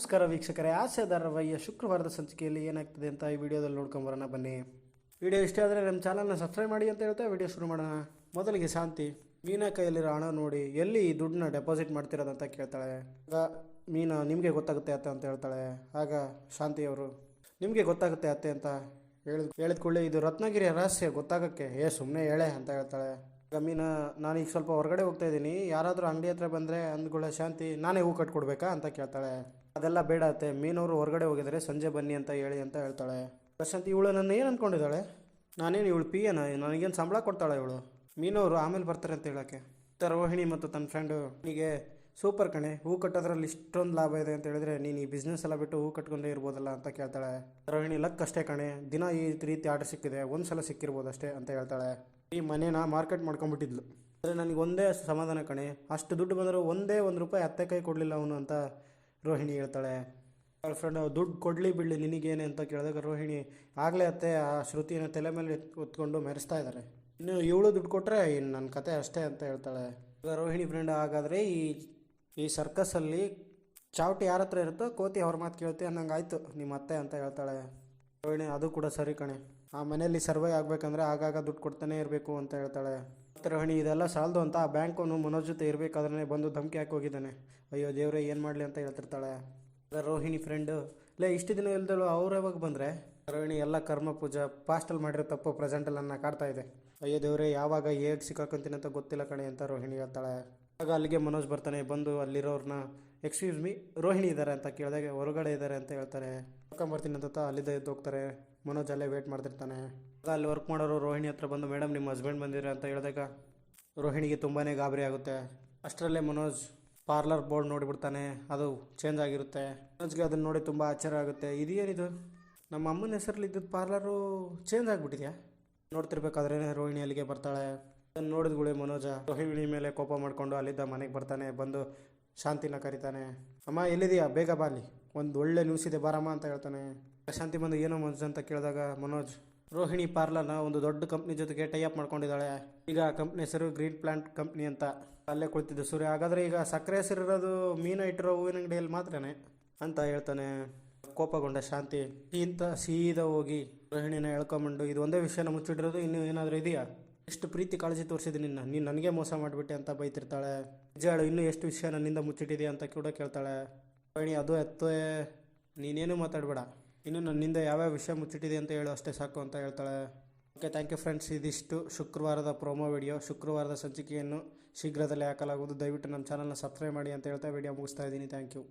ನಮಸ್ಕಾರ ವೀಕ್ಷಕರೇ, ಆಸೆ ಧಾರಾವಾಹಿಯ ಶುಕ್ರವಾರದ ಸಂಚಿಕೆಯಲ್ಲಿ ಏನಾಗ್ತದೆ ಅಂತ ಈ ವಿಡಿಯೋದಲ್ಲಿ ನೋಡ್ಕೊಂಬರೋಣ ಬನ್ನಿ. ವಿಡಿಯೋ ಇಷ್ಟ ಆದರೆ ನಮ್ಮ ಚಾನಲ್ನ ಸಬ್ಸ್ಕ್ರೈಬ್ ಮಾಡಿ ಅಂತ ಹೇಳ್ತಾ ವಿಡಿಯೋ ಶುರು ಮಾಡೋಣ. ಮೊದಲಿಗೆ ಶಾಂತಿ ಮೀನಾ ಕೈಯಲ್ಲಿರೋ ಹಣ ನೋಡಿ ಎಲ್ಲಿ ಈ ದುಡ್ಡನ್ನ ಡೆಪಾಸಿಟ್ ಮಾಡ್ತಿರೋದಂತ ಕೇಳ್ತಾಳೆ. ಆಗ ಮೀನಾ ನಿಮಗೆ ಗೊತ್ತಾಗುತ್ತೆ ಅತ್ತೆ ಅಂತ ಹೇಳ್ತಾಳೆ. ಆಗ ಶಾಂತಿಯವರು ನಿಮಗೆ ಗೊತ್ತಾಗುತ್ತೆ ಅತ್ತೆ ಅಂತ ಹೇಳಿದ್ಕೊಳ್ಳಿ, ಇದು ರತ್ನಗಿರಿಯ ರಹಸ್ಯ ಗೊತ್ತಾಗೋಕ್ಕೆ ಸುಮ್ಮನೆ ಹೇಳೆ ಅಂತ ಹೇಳ್ತಾಳೆ. ಆಗ ಮೀನಾ ನಾನೀಗ ಸ್ವಲ್ಪ ಹೊರಗಡೆ ಹೋಗ್ತಾ ಇದ್ದೀನಿ, ಯಾರಾದರೂ ಅಂಗಡಿ ಹತ್ರ ಬಂದರೆ ಅಂದ್ಕೊಳ್ಳೋ ಶಾಂತಿ ನಾನೇ ಹೂ ಕಟ್ಕೊಡ್ಬೇಕಾ ಅಂತ ಕೇಳ್ತಾಳೆ. ಅದೆಲ್ಲ ಬೇಡ ಅತ್ತೆ, ಮೀನವರು ಹೊರಗಡೆ ಹೋಗಿದ್ದಾರೆ, ಸಂಜೆ ಬನ್ನಿ ಅಂತ ಹೇಳಿ ಅಂತ ಹೇಳ್ತಾಳೆ. ಶಾಂತಿ ಇವಳು ನನ್ನ ಏನು ಅಂದ್ಕೊಂಡಿದ್ದಾಳೆ, ನಾನೇನು ಇವಳು ಪಿ ಎನ, ನನಗೇನು ಸಂಬಳ ಕೊಡ್ತಾಳೆ ಇವಳು, ಮೀನವರು ಆಮೇಲೆ ಬರ್ತಾರೆ ಅಂತ ಹೇಳೋಕ್ಕೆ. ರೋಹಿಣಿ ಮತ್ತು ತನ್ನ ಫ್ರೆಂಡು ಹೀಗೆ ಸೂಪರ್ ಕಣೆ, ಹೂ ಕಟ್ಟೋದ್ರಲ್ಲಿ ಇಷ್ಟೊಂದು ಲಾಭ ಇದೆ ಅಂತ ಹೇಳಿದ್ರೆ ನೀನು ಈ ಬಿಸ್ನೆಸ್ ಎಲ್ಲ ಬಿಟ್ಟು ಹೂ ಕಟ್ಕೊಂಡೇ ಇರ್ಬೋದಲ್ಲ ಅಂತ ಕೇಳ್ತಾಳೆ. ರೋಹಿಣಿ ಲಕ್ ಅಷ್ಟೇ ಕಣೆ, ದಿನ ಈ ರೀತಿ ಆರ್ಡರ್ ಸಿಕ್ಕಿದೆ, ಒಂದು ಸಲ ಸಿಕ್ಕಿರ್ಬೋದು ಅಷ್ಟೇ ಅಂತ ಹೇಳ್ತಾಳೆ. ಈ ಮನೇನ ಮಾರ್ಕೆಟ್ ಮಾಡ್ಕೊಂಡ್ಬಿಟ್ಟಿದ್ಲು, ಆದರೆ ನನಗೆ ಒಂದೇ ಸಮಾಧಾನ ಕಣೆ, ಅಷ್ಟು ದುಡ್ಡು ಬಂದರೂ ಒಂದೇ ₹1 ಅತ್ತೆ ಕೈ ಕೊಡಲಿಲ್ಲ ಅವನು ಅಂತ ರೋಹಿಣಿ ಹೇಳ್ತಾಳೆ. ಅವಳ ಫ್ರೆಂಡ್ ದುಡ್ಡು ಕೊಡಲಿ ಬಿಡಲಿ ನಿನಗೇನೆ ಅಂತ ಕೇಳಿದಾಗ ರೋಹಿಣಿ ಆಗಲೇ ಅತ್ತೆ ಆ ಶ್ರುತಿನ ತಲೆ ಮೇಲೆ ಹೊತ್ಕೊಂಡು ಮೆರೆಸ್ತಾ ಇದ್ದಾರೆ, ಇನ್ನು ಇವಳು ದುಡ್ಡು ಕೊಟ್ಟರೆ ಇನ್ನು ನನ್ನ ಕತೆ ಅಷ್ಟೇ ಅಂತ ಹೇಳ್ತಾಳೆ. ಈಗ ರೋಹಿಣಿ ಫ್ರೆಂಡ್ ಹಾಗಾದರೆ ಈ ಸರ್ಕಸಲ್ಲಿ ಚಾವಟಿ ಯಾರ ಹತ್ರ ಇರುತ್ತೋ ಕೋತಿ ಅವ್ರ ಮಾತು ಕೇಳುತ್ತೆ ಅನ್ನಂಗೆ ಆಯಿತು ನಿಮ್ಮ ಅತ್ತೆ ಅಂತ ಹೇಳ್ತಾಳೆ. ರೋಹಿಣಿ ಅದು ಕೂಡ ಸರಿ ಕಣೆ, ಆ ಮನೆಯಲ್ಲಿ ಸರ್ವೈ ಆಗಬೇಕಂದ್ರೆ ಆಗಾಗ ದುಡ್ಡು ಕೊಡ್ತಾನೆ ಇರಬೇಕು ಅಂತ ಹೇಳ್ತಾಳೆ. ಮತ್ತು ರೋಹಿಣಿ ಇದೆಲ್ಲ ಸಾಲದು ಅಂತ ಆ ಬ್ಯಾಂಕವನು ಮನೋಜ್ ಜೊತೆ ಇರಬೇಕಾದ್ರೆ ಬಂದು ಧಮಕಿ ಹಾಕಿ ಹೋಗಿದ್ದಾನೆ, ಅಯ್ಯೋ ದೇವರೇ ಏನು ಮಾಡಲಿ ಅಂತ ಹೇಳ್ತಿರ್ತಾಳೆ. ರೋಹಿಣಿ ಫ್ರೆಂಡು ಇಷ್ಟು ದಿನ ಇಲ್ದಳು ಅವ್ರು ಯಾವಾಗ ಬಂದರೆ, ರೋಹಿಣಿ ಎಲ್ಲ ಕರ್ಮ ಪೂಜಾ ಪಾಸ್ಟಲ್ಲಿ ಮಾಡಿರೋ ತಪ್ಪು ಪ್ರೆಸೆಂಟಲ್ಲಿ ನನ್ನ ಕಾಡ್ತಾ ಇದೆ, ಅಯ್ಯೋ ದೇವರೇ ಯಾವಾಗ ಹೇಗೆ ಸಿಕ್ಕಾಕೊಂತೀನಿ ಅಂತ ಗೊತ್ತಿಲ್ಲ ಕಣೆ ಅಂತ ರೋಹಿಣಿ ಹೇಳ್ತಾಳೆ. ಆಗ ಅಲ್ಲಿಗೆ ಮನೋಜ್ ಬರ್ತಾನೆ, ಬಂದು ಅಲ್ಲಿರೋರನ್ನ ಎಕ್ಸ್ಕ್ಯೂಸ್ ಮೀ ರೋಹಿಣಿ ಇದ್ದಾರೆ ಅಂತ ಕೇಳಿದಾಗ ಹೊರಗಡೆ ಇದ್ದಾರೆ ಅಂತ ಹೇಳ್ತಾರೆ. ಬರ್ತೀನಿ ಅಂತ ಅಲ್ಲಿದ್ದ ಎದ್ದು ಹೋಗ್ತಾರೆ. ಮನೋಜ್ ಅಲ್ಲೇ ವೇಟ್ ಮಾಡ್ತಿರ್ತಾನೆ. ಆಗ ಅಲ್ಲಿ ವರ್ಕ್ ಮಾಡೋರು ರೋಹಿಣಿ ಹತ್ರ ಬಂದು ಮೇಡಮ್ ನಿಮ್ಮ ಹಸ್ಬೆಂಡ್ ಬಂದಿರ ಅಂತ ಹೇಳಿದಾಗ ರೋಹಿಣಿಗೆ ತುಂಬಾ ಗಾಬರಿ ಆಗುತ್ತೆ. ಅಷ್ಟರಲ್ಲೇ ಮನೋಜ್ ಪಾರ್ಲರ್ ಬೋರ್ಡ್ ನೋಡಿಬಿಡ್ತಾನೆ, ಅದು ಚೇಂಜ್ ಆಗಿರುತ್ತೆ. ಮನೋಜ್ಗೆ ಅದನ್ನು ನೋಡಿ ತುಂಬ ಆಶ್ಚರ್ಯ ಆಗುತ್ತೆ, ಇದೇನಿದು ನಮ್ಮ ಅಮ್ಮನ ಹೆಸರಲ್ಲಿ ಇದ್ದದ್ದು ಪಾರ್ಲರು ಚೇಂಜ್ ಆಗಿಬಿಟ್ಟಿದೆಯಾ. ನೋಡ್ತಿರ್ಬೇಕಾದ್ರೆ ರೋಹಿಣಿ ಅಲ್ಲಿಗೆ ಬರ್ತಾಳೆ. ಅದನ್ನು ನೋಡಿದ್ಗುಳೆ ಮನೋಜ ರೋಹಿಣಿ ಮೇಲೆ ಕೋಪ ಮಾಡಿಕೊಂಡು ಅಲ್ಲಿದ್ದ ಮನೆಗೆ ಬರ್ತಾನೆ. ಬಂದು ಶಾಂತಿನ ಕರಿತಾನೆ, ಅಮ್ಮ ಎಲ್ಲಿದೆಯಾ ಬೇಗ ಬಾಲಿ, ಒಂದು ಒಳ್ಳೆ ನ್ಯೂಸ್ ಇದೆ ಬಾರಮ್ಮ ಅಂತ ಹೇಳ್ತಾನೆ. ಶಾಂತಿ ಬಂದು ಏನೋ ಮನೋಜ್ ಅಂತ ಕೇಳಿದಾಗ ಮನೋಜ್ ರೋಹಿಣಿ ಪಾರ್ಲರ್ನ ಒಂದು ದೊಡ್ಡ ಕಂಪ್ನಿ ಜೊತೆಗೆ ಟೈ ಅಪ್ ಮಾಡ್ಕೊಂಡಿದ್ದಾಳೆ, ಈಗ ಆ ಕಂಪ್ನಿ ಹೆಸರು ಗ್ರೀನ್ ಪ್ಲಾಂಟ್ ಕಂಪ್ನಿ ಅಂತ. ಅಲ್ಲೇ ಕುಳಿತಿದ್ದು ಸೂರ್ಯ, ಹಾಗಾದರೆ ಈಗ ಸಕ್ಕರೆ ಹೆಸರಿರೋದು ಮೀನ ಇಟ್ಟಿರೋ ಹೂವಿನ ಅಂಗಡಿಯಲ್ಲಿ ಮಾತ್ರನೇ ಅಂತ ಹೇಳ್ತಾನೆ. ಕೋಪಗೊಂಡ ಶಾಂತಿ ಇಂಥ ಸೀದಾ ಹೋಗಿ ರೋಹಿಣಿನ ಎಳ್ಕೊಂಬಂಡು ಇದು ಒಂದೇ ವಿಷಯನ ಮುಚ್ಚಿಟ್ಟಿರೋದು, ಇನ್ನೂ ಏನಾದರೂ ಇದೆಯಾ, ಎಷ್ಟು ಪ್ರೀತಿ ಕಾಳಜಿ ತೋರಿಸಿದ್ದೀನಿ ನೀನು ನನಗೆ ಮೋಸ ಮಾಡಿಬಿಟ್ಟೆ ಅಂತ ಬೈತಿರ್ತಾಳೆ. ನಿಜ ಹೇಳು ಇನ್ನೂ ಎಷ್ಟು ವಿಷಯ ನನ್ನಿಂದ ಮುಚ್ಚಿಟ್ಟಿದೆಯಾ ಅಂತ ಕೂಡ ಕೇಳ್ತಾಳೆ. ರೋಹಿಣಿ ಅದು ಎತ್ತೇ ನೀನೇನು ಮಾತಾಡಬೇಡ, ಇನ್ನು ನನ್ನಿಂದ ಯಾವ್ಯಾವ ವಿಷಯ ಮುಚ್ಚಿಟ್ಟಿದೆ ಅಂತ ಹೇಳು ಅಷ್ಟೇ ಸಾಕು ಅಂತ ಹೇಳ್ತಾಳೆ. ಓಕೆ, ಥ್ಯಾಂಕ್ ಯು ಫ್ರೆಂಡ್ಸ್, ಇದಿಷ್ಟು ಶುಕ್ರವಾರದ ಪ್ರೋಮೋ ವಿಡಿಯೋ. ಶುಕ್ರವಾರದ ಸಂಚಿಕೆಯನ್ನು ಶೀಘ್ರದಲ್ಲೇ ಹಾಕಲಾಗುವುದು. ದಯವಿಟ್ಟು ನಮ್ಮ ಚಾನಲ್ನ ಸಬ್ಸ್ಕ್ರೈಬ್ ಮಾಡಿ ಅಂತ ಹೇಳ್ತಾ ವಿಡಿಯೋ ಮುಗಿಸ್ತಾ ಇದ್ದೀನಿ. Thank you.